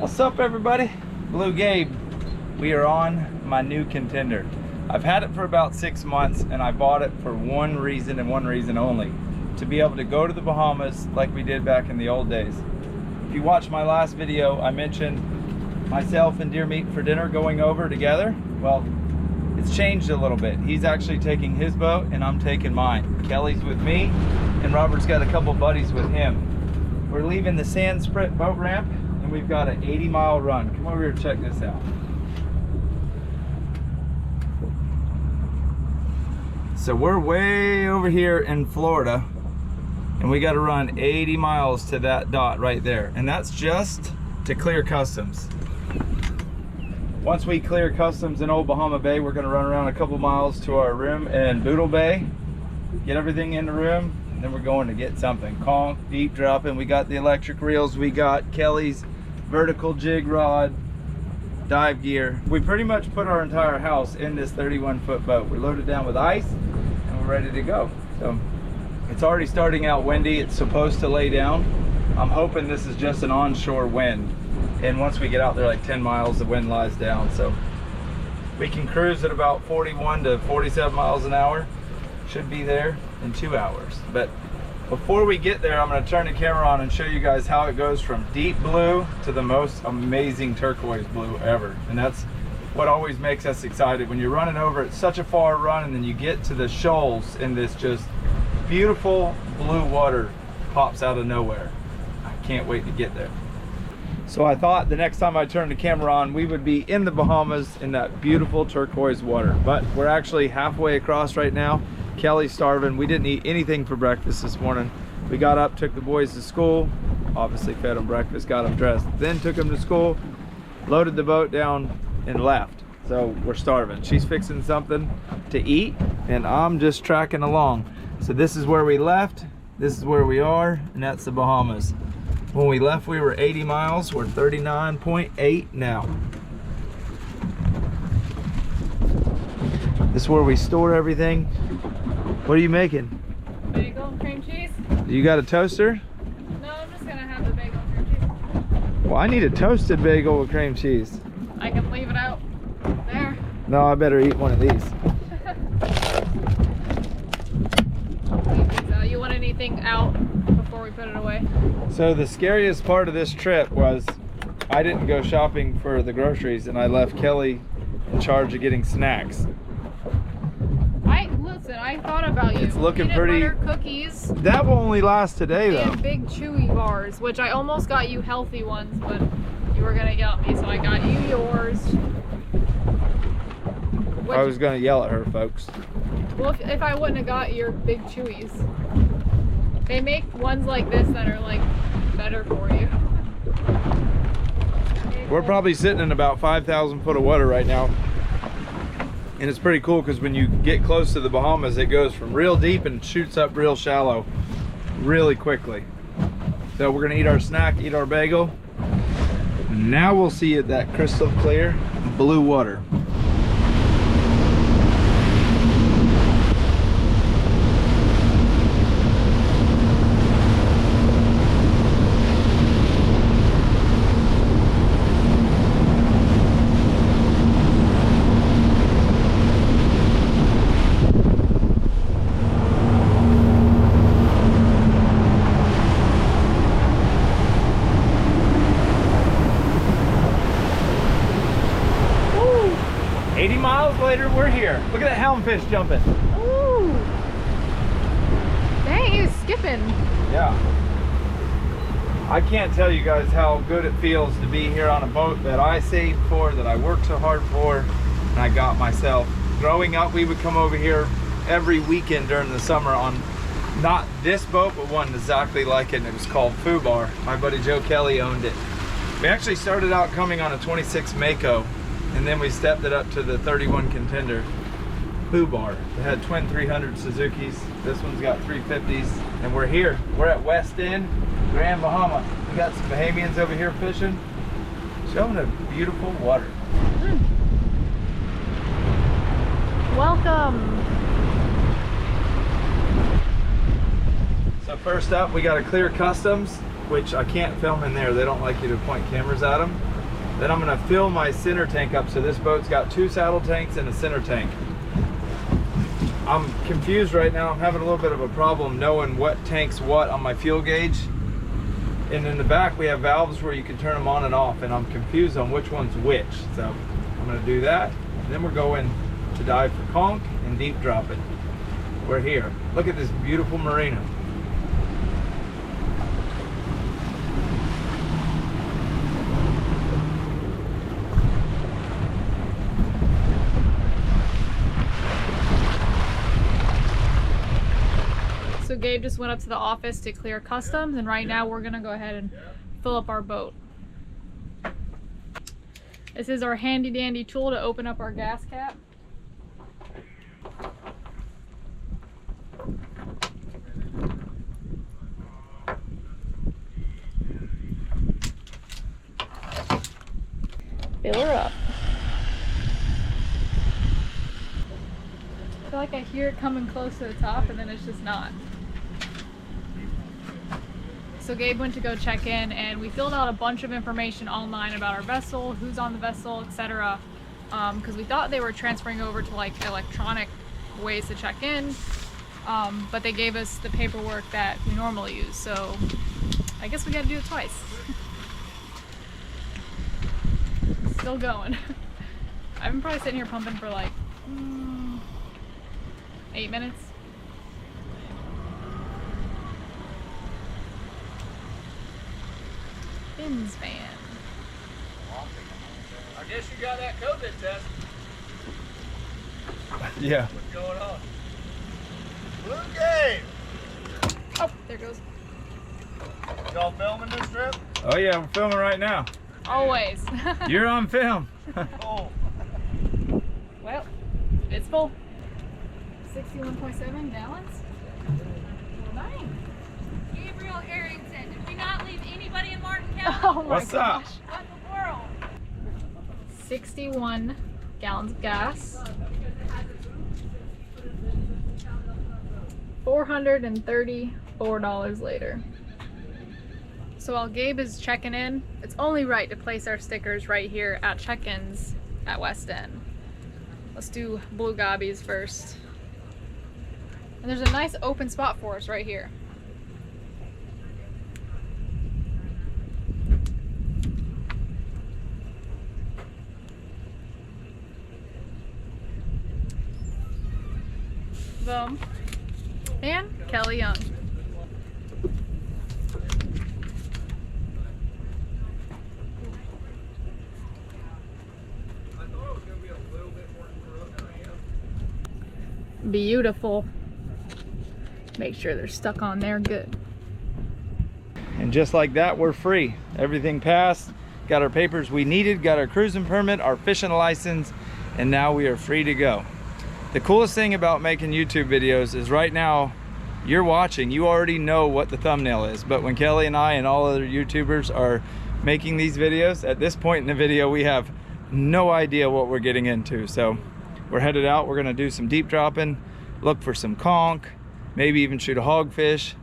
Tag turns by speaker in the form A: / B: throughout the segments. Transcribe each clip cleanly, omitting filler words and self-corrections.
A: What's up, everybody? BlueGabe. We are on my new contender. I've had it for about 6 months, and I bought it for one reason and one reason only: to be able to go to the Bahamas like we did back in the old days. If you watched my last video, I mentioned myself and Deer Meat for Dinner going over together. Well, it's changed a little bit. He's actually taking his boat and I'm taking mine. Kelly's with me and Robert's got a couple buddies with him. We're leaving the Sand Sprit boat ramp and we've got an 80-mile run. Come over here and check this out. So we're way over here in Florida and we got to run 80 miles to that dot right there, and that's just to clear customs. Once we clear customs in Old Bahama Bay, we're going to run around a couple miles to our room in Boodle Bay, get everything in the room, and then we're going to get something. Conch, deep dropping. We got the electric reels, we got Kelly's vertical jig rod, dive gear. We pretty much put our entire house in this 31-foot boat. We're loaded down with ice and we're ready to go. So it's already starting out windy. It's supposed to lay down. I'm hoping this is just an onshore wind, and once we get out there like 10 miles, the wind lies down, so we can cruise at about 41 to 47 miles an hour. Should be there in 2 hours. But before we get there, I'm going to turn the camera on and show you guys how it goes from deep blue to the most amazing turquoise blue ever. And that's what always makes us excited when you're running over. It's such a far run, and then you get to the shoals and this just beautiful blue water pops out of nowhere. I can't wait to get there. So I thought the next time I turned the camera on, we would be in the Bahamas in that beautiful turquoise water. But we're actually halfway across right now. Kelly's starving. We didn't eat anything for breakfast this morning. We got up, took the boys to school, obviously fed them breakfast, got them dressed, then took them to school, loaded the boat down and left. So we're starving. She's fixing something to eat and I'm just tracking along. So this is where we left, this is where we are, and that's the Bahamas. When we left, we were 80 miles. We're 39.8 now. This is where we store everything. What are you making?
B: Bagel and cream cheese.
A: You got a toaster?
B: No, I'm just gonna have the bagel and cream cheese.
A: Well, I need a toasted bagel with cream cheese.
B: I can leave it out there.
A: No, I better eat one of these.
B: You want anything out before we put it away?
A: So the scariest part of this trip was I didn't go shopping for the groceries and I left Kelly in charge of getting snacks.
B: Listen, I thought about you.
A: It's looking
B: Peanut
A: pretty.
B: Butter cookies.
A: That will only last today though.
B: And big chewy bars, which I almost got you healthy ones, but you were gonna yell at me, so I got you yours.
A: I was gonna yell at her, folks.
B: Well, if I wouldn't have got your big chewies. They make ones like this that are like better for you.
A: We're probably sitting in about 5,000 foot of water right now. And it's pretty cool because when you get close to the Bahamas, it goes from real deep and shoots up real shallow really quickly. So we're gonna eat our snack, eat our bagel. Now we'll see it, that crystal clear blue water. Later, we're here. Look at that houndfish jumping.
B: Ooh. Dang, he was skipping.
A: Yeah. I can't tell you guys how good it feels to be here on a boat that I saved for, that I worked so hard for, and I got myself. Growing up, we would come over here every weekend during the summer on not this boat, but one exactly like it, and it was called Foo Bar. My buddy Joe Kelly owned it. We actually started out coming on a 26 Mako, and then we stepped it up to the 31 Contender Foo Bar. It had twin 300 Suzukis. This one's got 350s, and we're here. We're at West End, Grand Bahama. We got some Bahamians over here fishing, showing the beautiful water.
B: Welcome.
A: So first up, we got to clear customs, which I can't film in there. They don't like you to point cameras at them. Then I'm gonna fill my center tank up. So this boat's got 2 saddle tanks and a center tank. I'm confused right now. I'm having a little bit of a problem knowing what tank's what on my fuel gauge. And in the back we have valves where you can turn them on and off, and I'm confused on which one's which. So I'm gonna do that, and then we're going to dive for conch and deep drop it. We're here. Look at this beautiful marina.
B: So Gabe just went up to the office to clear customs, and right now we're gonna go ahead and fill up our boat. This is our handy dandy tool to open up our gas cap. Fill her up. I feel like I hear it coming close to the top, and then it's just not. So Gabe went to go check in, and we filled out a bunch of information online about our vessel, who's on the vessel, etc. Because we thought they were transferring over to like electronic ways to check in, but they gave us the paperwork that we normally use. So I guess we got to do it twice. Still going. I've been probably sitting here pumping for like 8 minutes. Fins van.
C: I guess you got that COVID test.
A: Yeah.
C: What's going on? BlueGabe!
B: Oh, there goes.
C: Y'all filming this trip?
A: Oh yeah, we're filming right now.
B: Always.
A: You're on film.
C: Oh.
B: Well, it's full. 61.7 gallons. Well, nice.
D: Gabriel Arrington, did we not leave anybody in Martin County?
B: Oh my
A: What's up?
B: gosh.
D: What in the world?
B: 61 gallons of gas. $434 later. So while Gabe is checking in, it's only right to place our stickers right here at check-ins at West End. Let's do BlueGabe's first. And there's a nice open spot for us right here. Boom. And Kelly Young. Beautiful. Make sure they're stuck on there good.
A: And just like that, we're free. Everything passed, got our papers we needed, got our cruising permit, our fishing license, and now we are free to go. The coolest thing about making YouTube videos is right now, you're watching, you already know what the thumbnail is, but when Kelly and I and all other YouTubers are making these videos, at this point in the video, we have no idea what we're getting into. So we're headed out, we're gonna do some deep dropping, look for some conch, maybe even shoot a hogfish.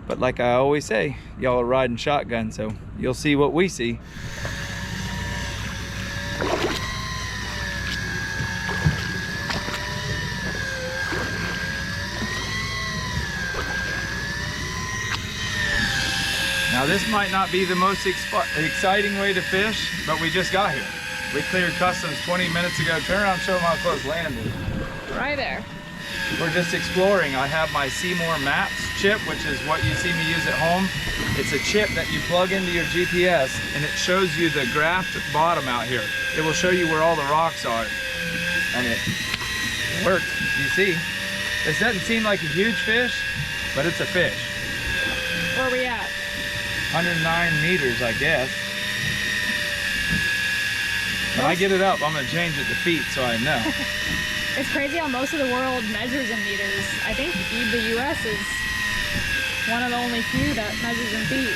A: But like I always say, y'all are riding shotgun, so you'll see what we see. Now this might not be the most exciting way to fish, but we just got here. We cleared customs 20 minutes ago. Turn around and show them how close land is.
B: Right there.
A: We're just exploring. I have my Seymour Maps chip, which is what you see me use at home. It's a chip that you plug into your GPS, and it shows you the graphed bottom out here. It will show you where all the rocks are, and it worked. You see, this doesn't seem like a huge fish, but it's a fish.
B: Where are we at?
A: 109 meters, I guess. When I get it up, I'm gonna change it to feet so I know.
B: It's crazy how most of the world measures in meters. I think the US is one of the only few that measures in feet.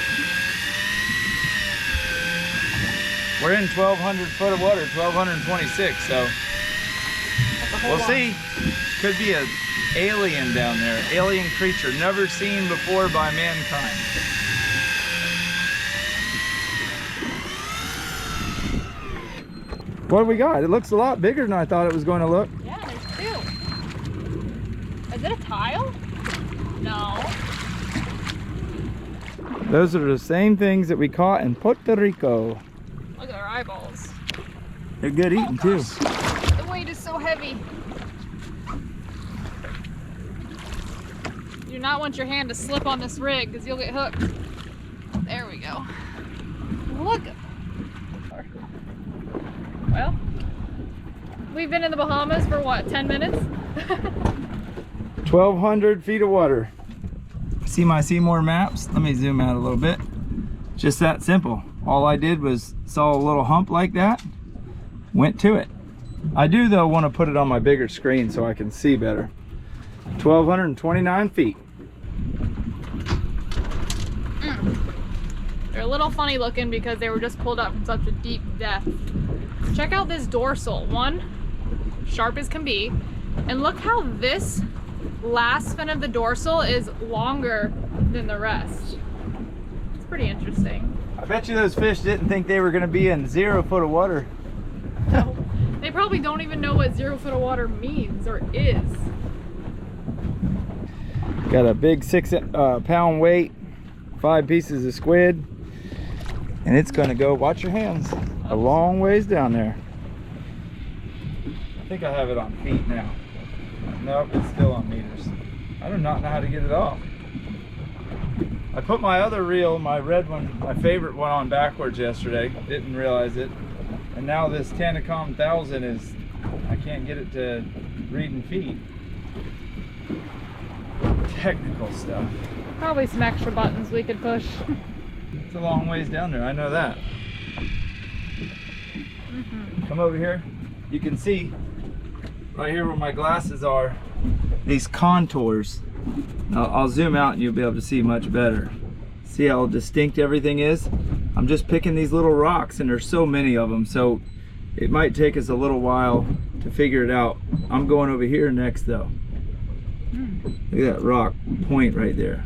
A: We're in 1,200 foot of water, 1,226, so
B: That's a whole
A: we'll
B: lot.
A: see. Could be an alien down there, alien creature never seen before by mankind. What do we got? It looks a lot bigger than I thought it was going to look.
B: Yeah, there's two. Is it a tile? No.
A: Those are the same things that we caught in Puerto Rico.
B: Look at their eyeballs.
A: They're good eating too.
B: The weight is so heavy. You do not want your hand to slip on this rig because you'll get hooked. There we go. Look. Well, we've been in the Bahamas for what, 10 minutes?
A: 1,200 feet of water. See my Seymour maps? Let me zoom out a little bit. Just that simple. All I did was saw a little hump like that, went to it. I do though want to put it on my bigger screen so I can see better. 1,229 feet.
B: They're a little funny looking because they were just pulled up from such a deep depth. Check out this dorsal. One, sharp as can be. And look how this last fin of the dorsal is longer than the rest. It's pretty interesting.
A: I bet you those fish didn't think they were going to be in 0 foot of water.
B: No, they probably don't even know what 0 foot of water means or is.
A: Got a big 6 pound weight, 5 pieces of squid, and it's going to go, watch your hands, a long ways down there. I think I have it on feet now. Nope, it's still on meters. I do not know how to get it off. I put my other reel, my red one, my favorite one, on backwards yesterday. Didn't realize it. And now this Tanacom 1000 is, I can't get it to read and feed. Technical stuff.
B: Probably some extra buttons we could push.
A: It's a long ways down there, I know that. Come over here. You can see right here where my glasses are, these contours. Now, I'll zoom out and you'll be able to see much better. See how distinct everything is? I'm just picking these little rocks, and there's so many of them, so it might take us a little while to figure it out. I'm going over here next though. Look at that rock point right there.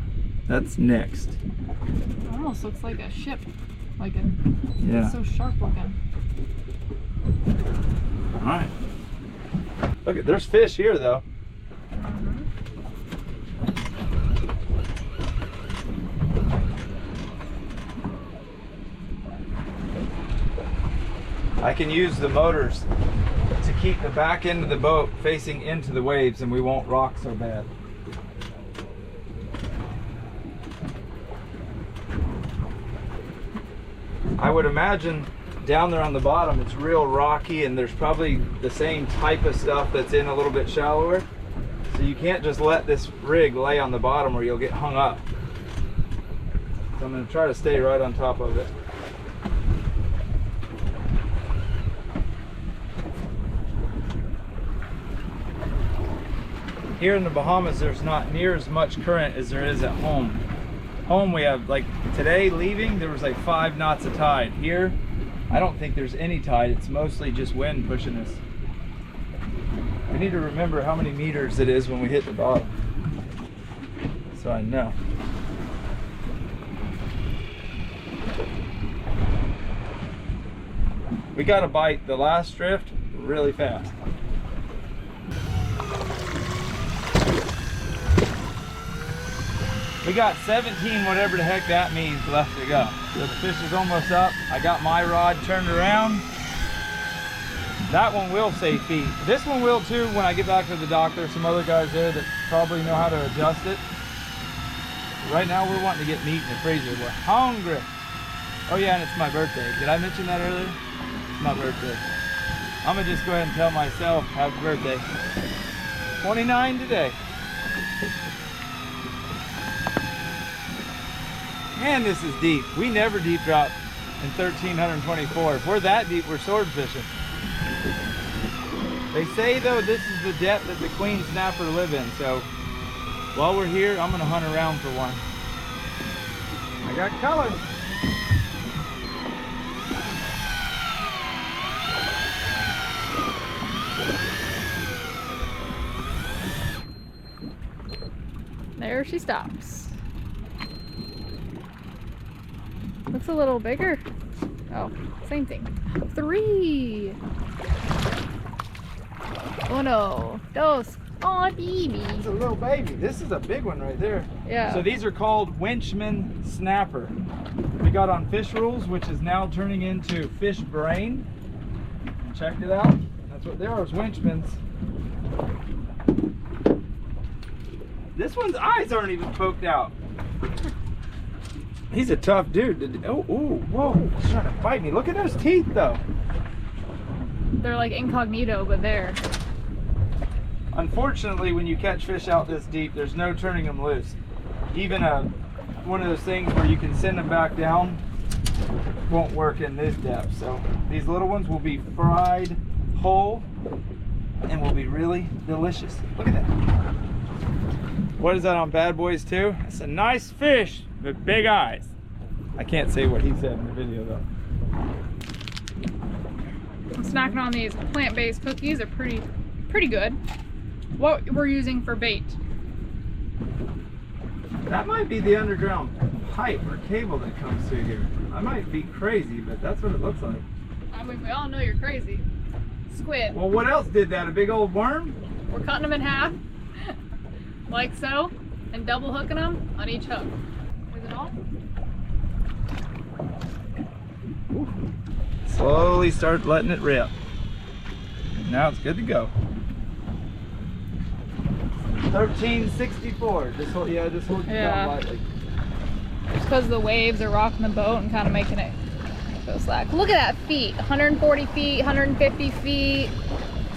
A: That's next.
B: It almost looks like a ship. Like a,
A: Yeah.
B: it's so sharp looking.
A: All right. Look, there's fish here though. I can use the motors to keep the back end of the boat facing into the waves, and we won't rock so bad. I would imagine down there on the bottom it's real rocky, and there's probably the same type of stuff that's in a little bit shallower. So you can't just let this rig lay on the bottom or you'll get hung up. So I'm going to try to stay right on top of it. Here in the Bahamas, there's not near as much current as there is at home. Home we have, like today leaving, there was like 5 knots of tide. Here, I don't think there's any tide. It's mostly just wind pushing us. We need to remember how many meters it is when we hit the bottom, so I know. We got to bite the last drift really fast. We got 17, whatever the heck that means, left to go. So the fish is almost up. I got my rod turned around. That one will save feet. This one will too when I get back to the dock. There's some other guys there that probably know how to adjust it. Right now we're wanting to get meat in the freezer. We're hungry. Oh yeah, and it's my birthday. Did I mention that earlier? It's my birthday. I'm gonna just go ahead and tell myself happy birthday. 29 today. Man, this is deep. We never deep drop in 1324. If we're that deep, we're sword fishing. They say though this is the depth that the queen snapper live in, so while we're here, I'm gonna hunt around for one. I got color.
B: There she stops. Looks a little bigger. Oh, same thing. 3. Uno, dos. Oh, baby.
A: It's a little baby. This is a big one right there.
B: Yeah.
A: So these are called Winchman snapper. We got on Fish Rules, which is now turning into Fish Brain. Checked it out. That's what they are, is Winchmans. This one's eyes aren't even poked out. He's a tough dude. Oh, ooh, whoa, he's trying to bite me. Look at those teeth, though.
B: They're like incognito, but there.
A: Unfortunately, when you catch fish out this deep, there's no turning them loose. Even one of those things where you can send them back down won't work in this depth. So these little ones will be fried whole and will be really delicious. Look at that. What is that on Bad Boys 2? It's a nice fish with big eyes. I can't say what he said in the video though.
B: I'm snacking on these plant-based cookies. They're pretty good. What we're using for bait?
A: That might be the underground pipe or cable that comes through here. I might be crazy, but that's what it looks like.
B: I mean, we all know you're crazy. Squid.
A: Well, what else did that? A big old worm?
B: We're cutting them in half, like so, and double hooking them on each hook. Is it all?
A: Slowly start letting it rip. Now it's good to go. 1364. Just hold it down lightly.
B: Just because the waves are rocking the boat and kind of making it go slack. Look at that feet. 140 feet, 150 feet.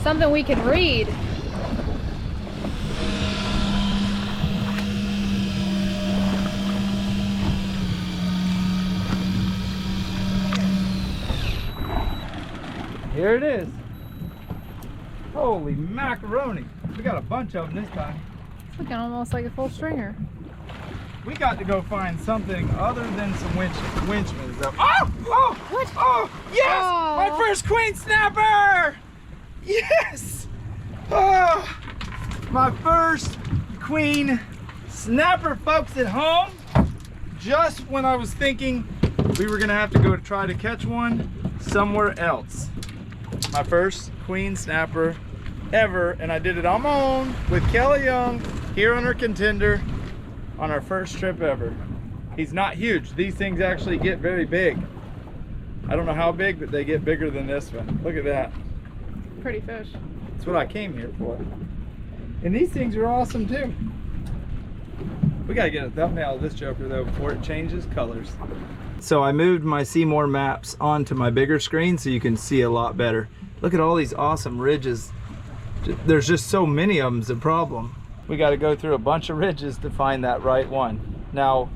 B: Something we can read.
A: Here it is. Holy macaroni. We got a bunch of them this time.
B: It's looking almost like a full stringer.
A: We got to go find something other than some winchmans. Oh! Oh!
B: What?
A: Oh! Yes!
B: Oh.
A: My first queen snapper! Yes! Oh! My first queen snapper, folks at home. Just when I was thinking we were gonna have to go try to catch one somewhere else. My first queen snapper ever, and I did it on my own with Kelly Young here on her contender on our first trip ever. He's not huge. These things actually get very big. I don't know how big, but they get bigger than this one. Look at that.
B: Pretty fish.
A: That's what I came here for. And these things are awesome too. We gotta get a thumbnail of this joker though before it changes colors. So I moved my Seymour maps onto my bigger screen so you can see a lot better. Look at all these awesome ridges. There's just so many of them's the problem. We got to go through a bunch of ridges to find that right one. Now,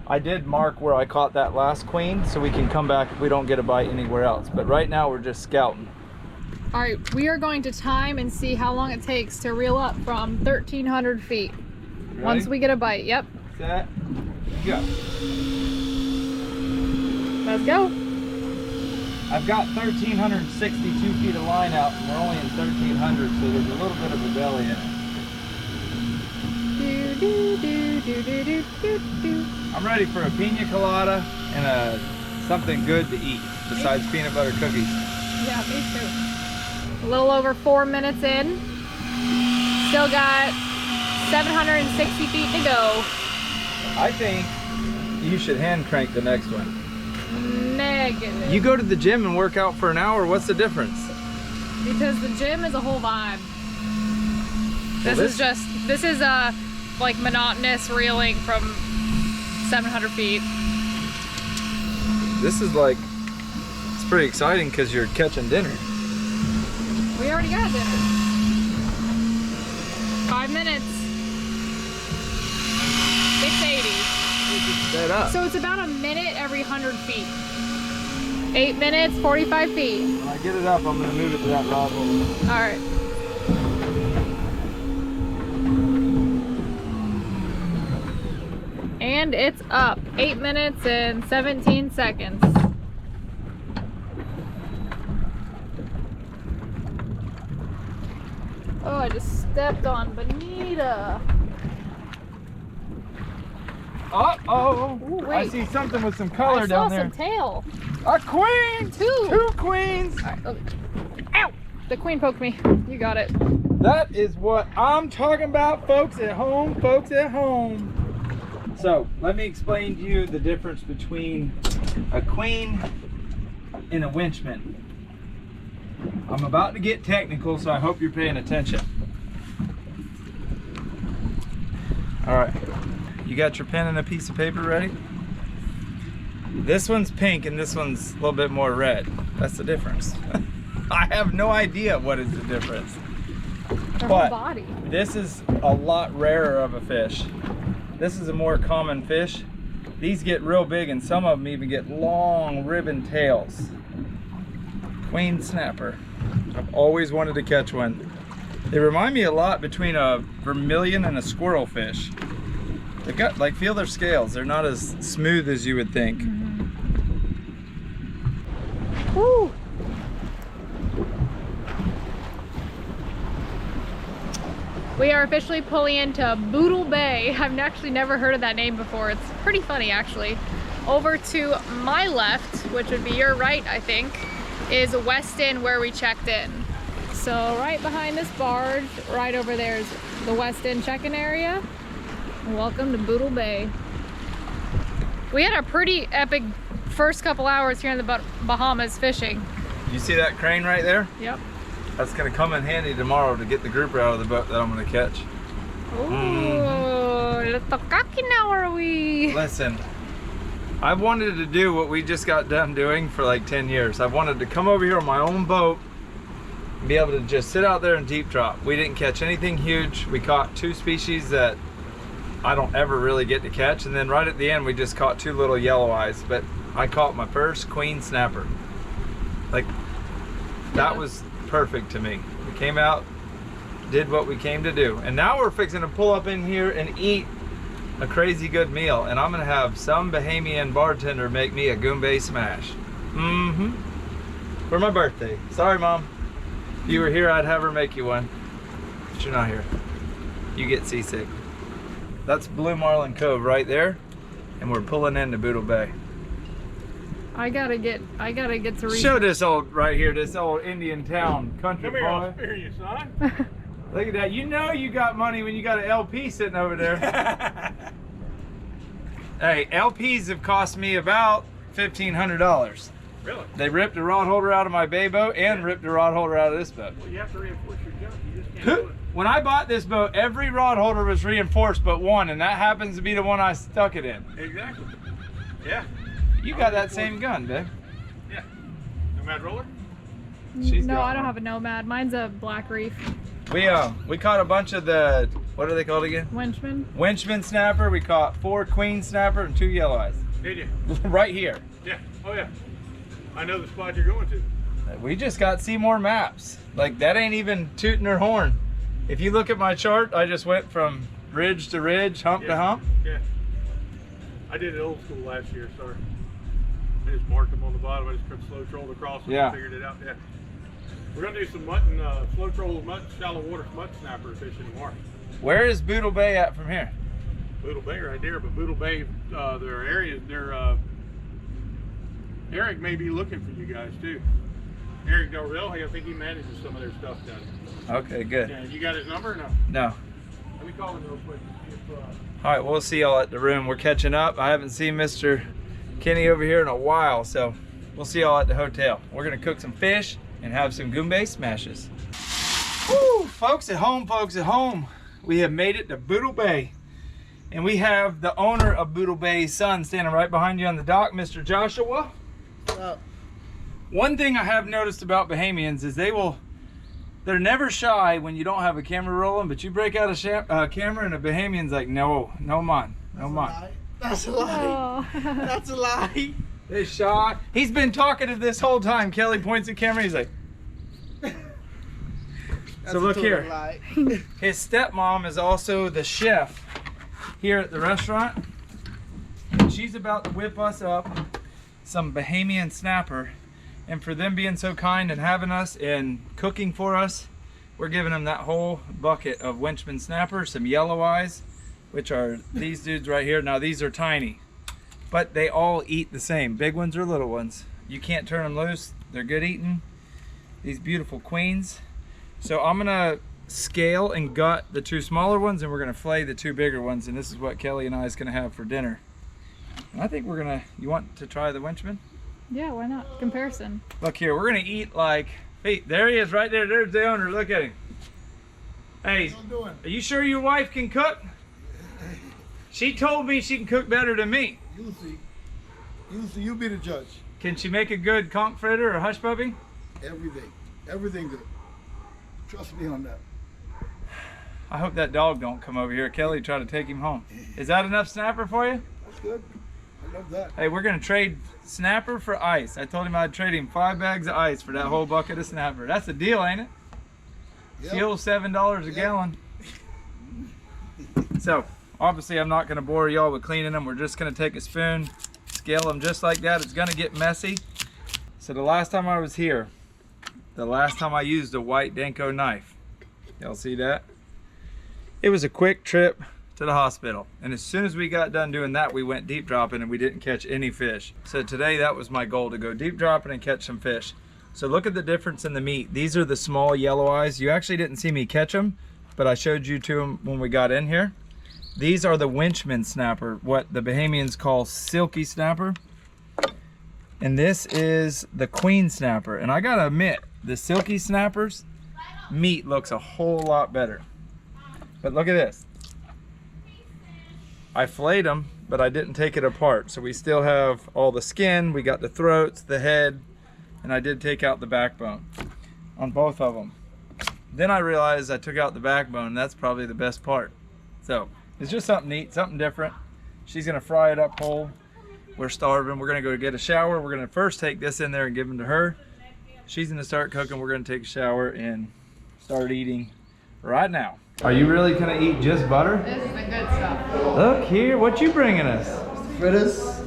A: I did mark where I caught that last queen so we can come back if we don't get a bite anywhere else. But right now we're just scouting.
B: All right, we are going to time and see how long it takes to reel up from 1,300 feet.
A: Ready?
B: Once we get a bite. Yep.
A: Set, go.
B: Let's go.
A: I've got 1,362 feet of line out and we're only in 1,300, so there's a little bit of a belly in it.
B: Do, do, do, do, do, do, do, do.
A: I'm ready for a pina colada and something good to eat besides peanut butter cookies.
B: Yeah, me too. A little over 4 minutes in. Still got 760 feet to go.
A: I think you should hand crank the next one.
B: Negative.
A: You go to the gym and work out for an hour, what's the difference?
B: Because the gym is a whole vibe. This is like monotonous reeling from 700 feet.
A: This is like, it's pretty exciting because you're catching dinner.
B: We already got dinner. 5 minutes. 680.
A: Set up.
B: So it's about a minute every 100 feet. 8 minutes, 45 feet.
A: When I get it up, I'm gonna move it to that rod hole.
B: All right. And it's up. 8 minutes and 17 seconds. Oh, I just stepped on Bonita.
A: Uh-oh!
B: Ooh,
A: I
B: wait.
A: see something with some color
B: I saw
A: down there.
B: some tail.
A: A queen! Two queens!
B: All right, ow! The queen poked me. You got it.
A: That is what I'm talking about, folks at home, folks at home. So, let me explain to you the difference between a queen and a winchman. I'm about to get technical, so I hope you're paying attention. All right, you got your pen and a piece of paper ready? This one's pink and this one's a little bit more red. That's the difference. I have no idea what is the difference.
B: Their
A: But
B: whole body.
A: this is a lot rarer of a fish. This is a more common fish. These get real big and some of them even get long ribbon tails. Queen snapper. I've always wanted to catch one. They remind me a lot between a vermilion and a squirrel fish. They've got, like, feel their scales. They're not as smooth as you would think.
B: Woo! We are officially pulling into Boodle Bay. I've actually never heard of that name before. It's pretty funny, actually. Over to my left, which would be your right, I think, is Weston, where we checked in. So right behind this barge, right over there is the Weston check-in area. Welcome to Boodle Bay. We had a pretty epic first couple hours here in the Bahamas fishing.
A: You see that crane right there?
B: Yep.
A: That's gonna come in handy tomorrow to get the grouper out of the boat that I'm gonna catch.
B: Ooh, little cocky now are we?
A: Listen, I've wanted to do what we just got done doing for like 10 years. I've wanted to come over here on my own boat and be able to just sit out there and deep drop. We didn't catch anything huge. We caught 2 species that I don't ever really get to catch. And then right at the end, we just caught 2 little yellow eyes. But I caught my first queen snapper. Like, that was perfect to me. We came out, did what we came to do. And now we're fixing to pull up in here and eat a crazy good meal. And I'm gonna have some Bahamian bartender make me a Goombay smash. For my birthday. Sorry, Mom. If you were here, I'd have her make you one. But you're not here. You get seasick. That's Blue Marlin Cove right there. And we're pulling into Boodle Bay.
B: I gotta get to read.
A: Show this old right here, this old Indian town country
C: Come here,
A: boy.
C: I'll spare you, son.
A: Look at that. You know you got money when you got an LP sitting over there. Hey, LPs have cost me about $1,500.
C: Really?
A: They ripped a rod holder out of my bay boat and ripped a rod holder out of this boat.
C: Well, you have to reinforce your junk. You just can't do it.
A: When I bought this boat, every rod holder was reinforced but one, and that happens to be the one I stuck it in.
C: Exactly. Yeah.
A: You got that same gun, babe.
C: Yeah. Nomad roller?
A: She's
B: No,
A: got
B: I don't
A: one.
B: have a Nomad. Mine's a Black Reef.
A: We caught a bunch of the, what are they called again?
B: Winchman.
A: Winchman snapper. We caught 4 queen snapper and 2 yellow eyes.
C: Did you?
A: Right here.
C: Yeah. Oh, yeah. I know the spot you're going to.
A: We just got Seymour maps. Like, that ain't even tooting her horn. If you look at my chart, I just went from ridge to ridge, hump to hump.
C: Yeah. I did it old school last year, sorry. I just marked them on the bottom. I just slow trolled across and
A: Yeah.
C: figured it out. Yeah. We're going to do some mutton, slow troll mutton, shallow water mutton snapper fishing tomorrow.
A: Where is Boodle Bay at from here?
C: Boodle Bay right there, but Boodle Bay, their areas, Eric may be looking for you guys too. Eric Del Real, I think he manages some of their stuff down there.
A: Okay, good.
C: Yeah, you got his number or no?
A: No.
C: Let me call him real quick. See if,
A: All right, we'll see y'all at the room. We're catching up. I haven't seen Mr. Kenny over here in a while, so we'll see y'all at the hotel. We're gonna cook some fish and have some Goombay smashes. Woo, folks at home, we have made it to Boodle Bay. And we have the owner of Boodle Bay's son standing right behind you on the dock, Mr. Joshua. One thing I have noticed about Bahamians is they're never shy when you don't have a camera rolling, but you break out a camera and a Bahamian's like, no man, no man.
E: That's a lie.
B: Oh.
E: That's a lie.
A: They shy. He's been talkative this whole time. Kelly points at camera, he's like. So look here. His stepmom is also the chef here at the restaurant. And she's about to whip us up some Bahamian snapper. And for them being so kind and having us and cooking for us, we're giving them that whole bucket of Winchman snapper, some yellow eyes, which are these dudes right here. Now these are tiny, but they all eat the same. Big ones or little ones. you can't turn them loose. They're good eating. These beautiful queens. So I'm gonna scale and gut the 2 smaller ones, and we're gonna flay the 2 bigger ones, and this is what Kelly and I is gonna have for dinner. And I think we're gonna, you want to try the Winchman?
B: Yeah, why not? Comparison.
A: Look here, we're gonna eat like, hey, there he is right there. There's the owner, look at him. Hey, are you sure your wife can cook? She told me she can cook better than me.
F: You'll see. You'll see. You be the judge.
A: Can she make a good conch fritter or hush puppy?
F: Everything. Everything good. Trust me on that.
A: I hope that dog don't come over here. Kelly try to take him home. Is that enough snapper for you?
F: That's good. I love that.
A: Hey, we're gonna trade snapper for ice. I told him I'd trade him 5 bags of ice for that whole bucket of snapper. That's a deal, ain't it?
F: Yep.
A: Fuel $7 a gallon. So, obviously I'm not gonna bore y'all with cleaning them. We're just gonna take a spoon, scale them just like that. It's gonna get messy. So the last time I was here, the last time I used a white Danko knife, y'all see that? It was a quick trip to the hospital. And as soon as we got done doing that, we went deep dropping and we didn't catch any fish. So today that was my goal, to go deep dropping and catch some fish. So look at the difference in the meat. These are the small yellow eyes. You actually didn't see me catch them, but I showed you to them when we got in here. These are the Winchman snapper, what the Bahamians call silky snapper. And this is the queen snapper. And I gotta admit, the silky snappers, meat looks a whole lot better. But look at this. I filleted them, but I didn't take it apart. So we still have all the skin, we got the throats, the head, and I did take out the backbone on both of them. Then I realized I took out the backbone, and that's probably the best part. So it's just something neat, something different. She's gonna fry it up whole. We're starving, we're gonna go get a shower. We're gonna first take this in there and give them to her. She's gonna start cooking, we're gonna take a shower and start eating right now. Are you really gonna eat just butter?
B: This is the good stuff.
A: Look here, what you bringing us?
E: Fritters.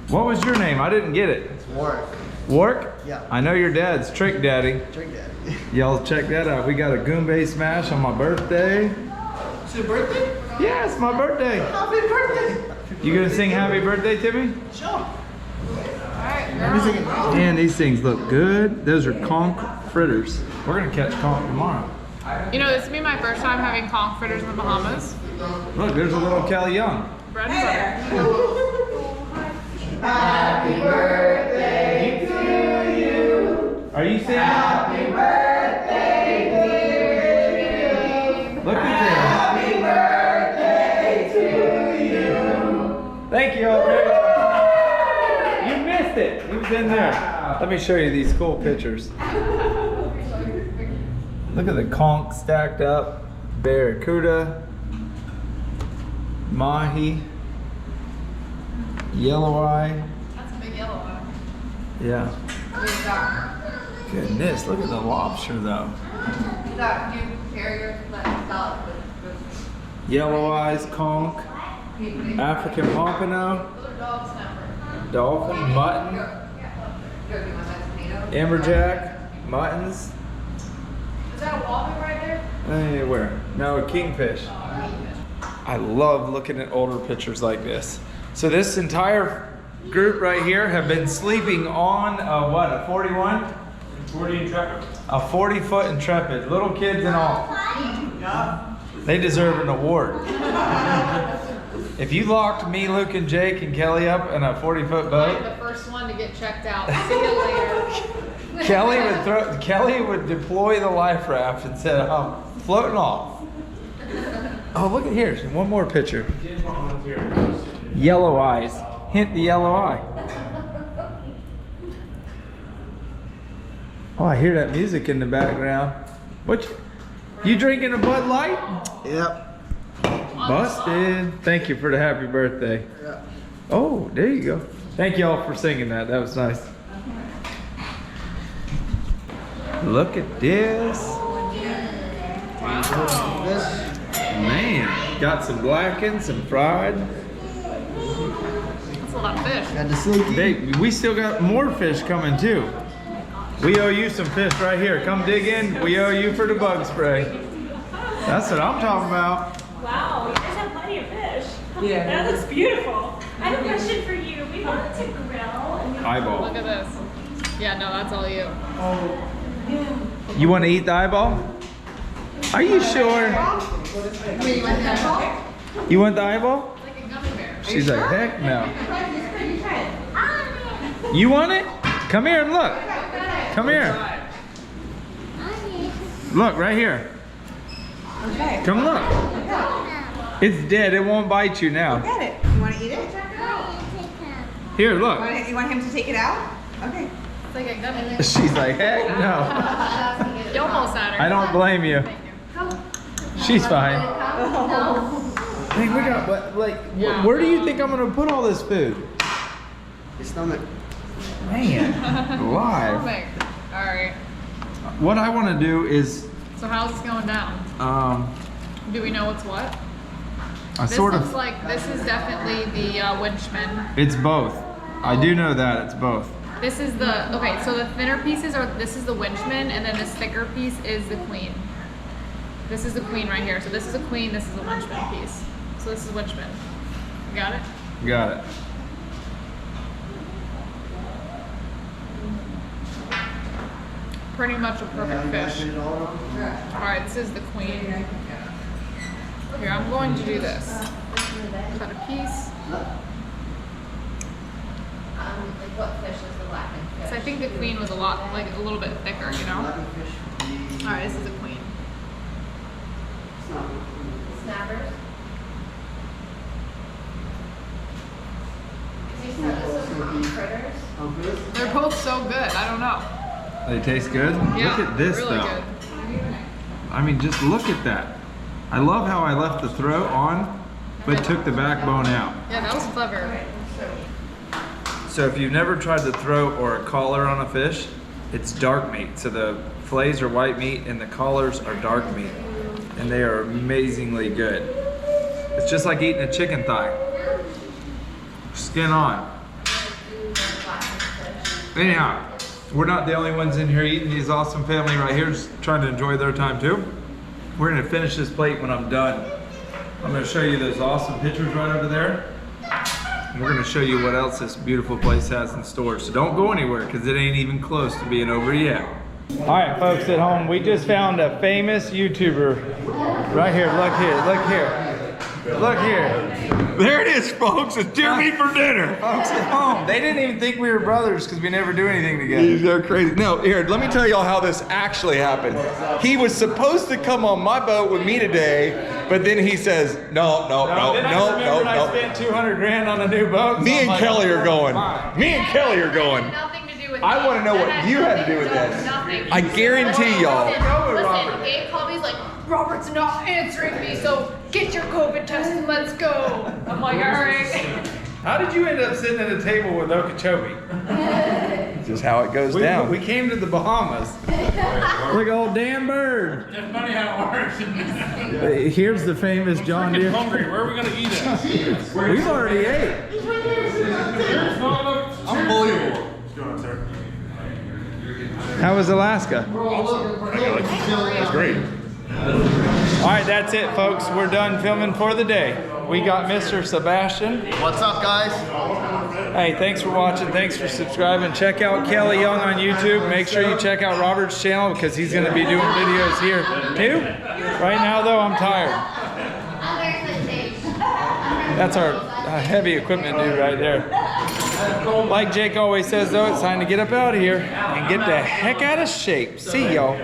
A: What was your name? I didn't get it.
E: It's work.
A: Wark?
E: Yeah.
A: I know your dad's Trick Daddy.
E: Drink that.
A: Y'all check that out. We got a Goombay smash on my birthday.
E: It's your birthday?
A: Yeah, it's my birthday.
E: Happy birthday.
A: You gonna sing happy birthday to me?
E: Sure.
B: Alright,
A: Man, these things look good. Those are conch fritters. We're gonna catch conch tomorrow.
B: you know, this will be my first time having conch fritters in the Bahamas.
A: Look, there's a little Kelly Young.
B: Bread and butter.
E: Happy birthday to you.
A: Are you singing?
E: Happy birthday, dear.
A: Look at
E: Happy birthday to you.
A: this. Thank you, Albert. You missed it. It was in there. Let me show you these cool pictures. Look at the conch stacked up. Barracuda. Mahi. Yellow eye.
B: That's a big yellow one.
A: Yeah. Goodness, look at the lobster though. Yellow eyes, conch, African pompano, dolphin, mutton, amberjack, muttons.
B: Is that a walleye right there?
A: Hey, where? No, a kingfish. I love looking at older pictures like this. So this entire group right here have been sleeping on a what, a 41? 40 Intrepid. A 40-foot Intrepid, little kids and all. They deserve an award. If you locked me, Luke, and Jake and Kelly up in a 40-foot
B: I'm
A: boat,
B: the first one to get checked out. See you later.
A: Kelly would deploy the life raft and say, I'm floating off. Oh, look at here, one more picture. Yellow eyes. Hint the yellow eye. Oh, I hear that music in the background. What? You drinking a Bud Light?
E: Yep.
A: Busted. Thank you for the happy birthday.
E: Yeah.
A: Oh, there you go. Thank y'all for singing that. That was nice. Look at this.
E: This.
A: Man, got some blackened, some fried.
B: That's a lot of fish.
E: Got the silky.
A: Hey, we still got more fish coming too. We owe you some fish right here. Come dig in. We owe you for the bug spray. That's what I'm talking about.
G: Wow, you guys have plenty of fish.
E: Yeah.
G: That looks beautiful. I have a question for you. We wanted to grill and we
A: Eyeball.
B: Look at this. Yeah, no, that's all you.
A: You want to eat the eyeball? Are you sure? You want the eyeball?
B: Like a gummy bear.
A: She's like, heck no. You want it? Come here and look. Come here. Look, right here.
H: Okay.
A: Come look. It's dead. It won't bite you now.
H: Get it. You want to eat it?
A: Here, look.
H: You want him to take it out? Okay.
B: It's like a gummy bear.
A: She's like, heck no.
B: You almost had her.
A: I don't blame you. She's fine. Hey, we got, but like, where do you think I'm gonna put all this food?
F: Your stomach.
A: Man, live.
B: All right.
A: What I want to do is,
B: So how's this going down? Do we know what's what?
A: I
B: This
A: sort
B: looks
A: of.
B: like this is definitely the Winchman.
A: It's both. I do know that it's both.
B: This is the okay. So the thinner pieces are this is the Winchman, and then this thicker piece is the Queen. This is the Queen right here. So this is a Queen. This is a Winchman piece. So this is Winchman. You got it?
A: Got it.
B: Pretty much a perfect fish. All right, this is the Queen. Here, I'm going to do this. Cut a piece.
I: Like what fish is the blackened fish?
B: So I think the Queen was a little bit thicker, you know? All right, this is a Queen.
I: Snappers? These are some critters.
B: They're both so good. I don't know.
A: They taste good?
B: Yeah,
A: Look at this
B: really
A: though.
B: good.
A: I mean, just look at that. I love how I left the throat on, but took the backbone out.
B: Yeah, that was clever.
A: So if you've never tried the throat or a collar on a fish, it's dark meat. So the fillets are white meat and the collars are dark meat. And they are amazingly good. It's just like eating a chicken thigh. Skin on. Anyhow, we're not the only ones in here eating. These awesome family right here is trying to enjoy their time too. We're gonna finish this plate when I'm done. I'm gonna show you those awesome pictures right over there. And we're gonna show you what else this beautiful place has in store. So don't go anywhere because it ain't even close to being over yet. All right, folks at home, we just found a famous YouTuber. Right here, look here, look here. Look here. There it is, folks. It's Jeremy for dinner. Folks at home. They didn't even think we were brothers because we never do anything together.
J: They're crazy. No, here, let me tell y'all how this actually happened. He was supposed to come on my boat with me today, but then he says, no.
A: I spent 200 grand on a new boat.
J: Me and Kelly are going. Me and Kelly are going.
B: Nothing to do with
J: I want to know what you had to do with this.
B: Nothing.
J: I guarantee y'all.
B: Listen, Gabe called me, he's like, Robert's not answering me, so get your COVID test and let's go. I'm like, all right.
A: How did you end up sitting at a table with Okeechobee?
J: Just how it goes down.
A: We came to the Bahamas. Look, old Dan Bird.
C: It's funny how it works.
A: Here's the famous John Deere.
C: Hungry. Where are we gonna eat at?
A: We've already ate.
J: Unbelievable.
C: What's going on, sir?
A: How was Alaska?
J: That's great.
A: All right, that's it, folks. We're done filming for the day. We got Mr. Sebastian.
F: What's up, guys?
A: Hey, thanks for watching. Thanks for subscribing. Check out Kelly Young on YouTube. Make sure you check out Robert's channel because he's going to be doing videos here too. Right now, though, I'm tired. That's our heavy equipment dude right there. Like Jake always says, though, it's time to get up out of here and get the heck out of shape. See y'all.